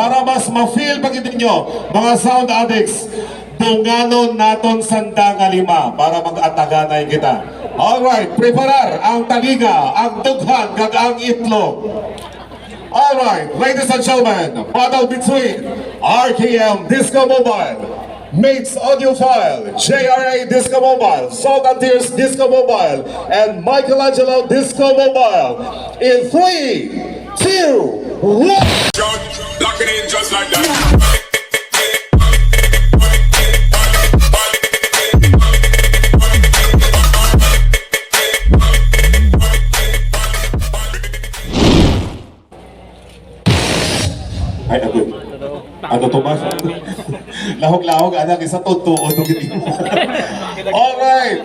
para mas ma-feel pagkita nyo, mga sound addicts, dunganon naton sanda nga lima para mag-ataganay kita. Alright, preparar ang taliga, ang dughan, kag ang itlog. Alright, ladies and gentlemen, battle between RKM Disco Mobile, Mates Audiophile, JRA Disco Mobile, Salt and Tears Disco Mobile, and Michelangelo Disco Mobile. In 3, 2, 1. Lock it in just like that. Ay, ano to mas? Lahog-lahog, anak, isa tutuon. Alright,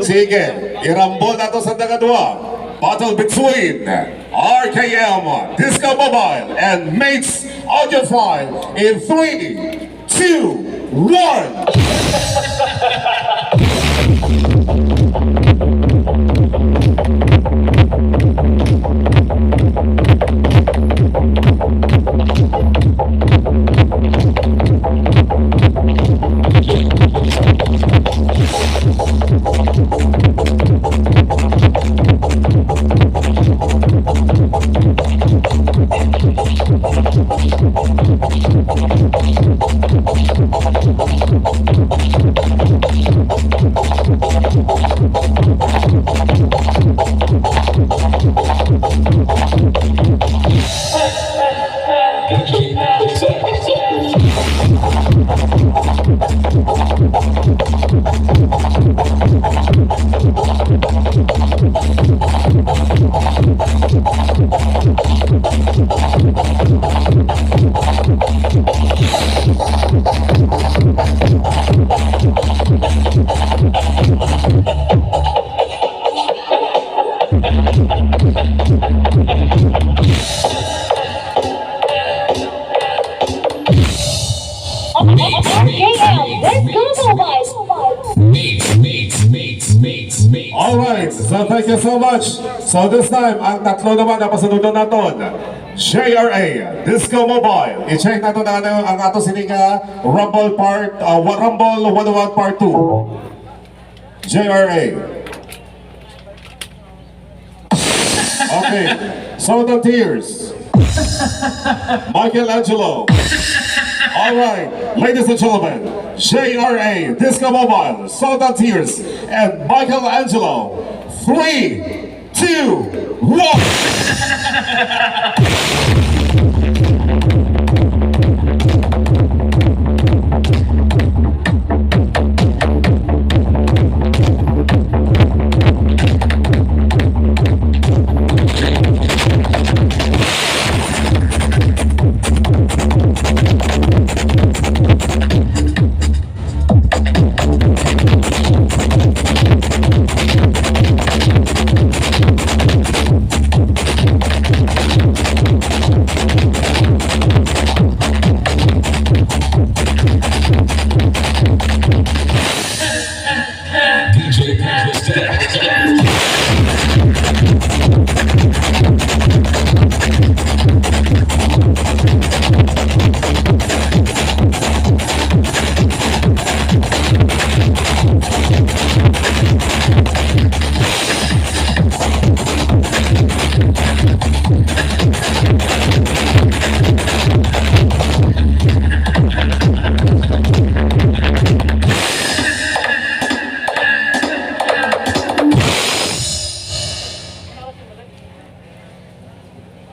sige, irambol na to sa tagadwa. Battle between RKM Disco Mobile and Mates Audiophile in 3, 2, 1. Alright, so thank you so much. So this time, ang tatlo naman na pasunod naton. JRA Disco Mobile. I-check natin ang ato sininga Rumble Rumble 101 Part 2. JRA. Okay, Salt and Tears. Michelangelo. Alright, ladies and gentlemen, JRA Disco Mobile, Salt and Tears, and Michelangelo. 3, 2, 1.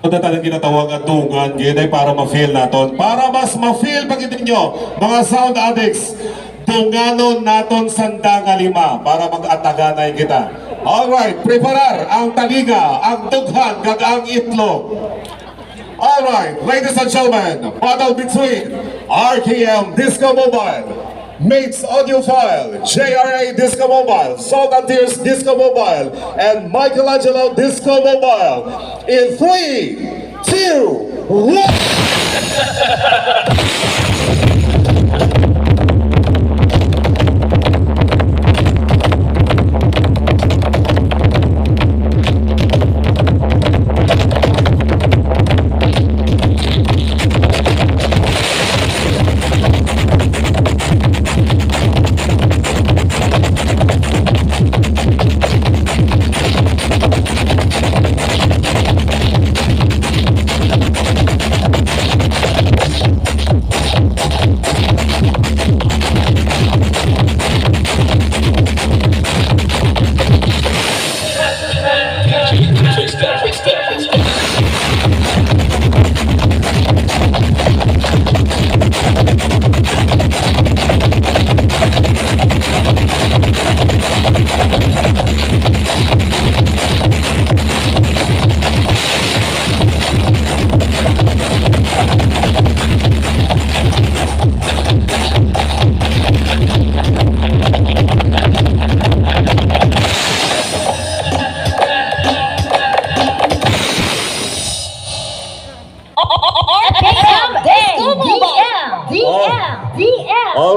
Ito talagang kinatawag ang tungan, ganyan para ma-feel naton. Para mas ma-feel pagkita nyo, mga sound addicts, dunganon naton sanda nga lima para mag-ataganay kita. Alright, preparar ang taliga, ang dughan, kag ang itlog. Alright, ladies and gentlemen, battle between RKM Disco Mobile, Mates Audiophile, JRA Disco Mobile, Salt and Tears Disco Mobile, and Michelangelo Disco Mobile. In 3, 2, 1.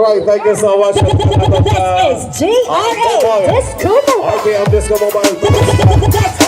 Alright, thank you so much. This is JRA Disco Mobile. RPM Disco Mobile.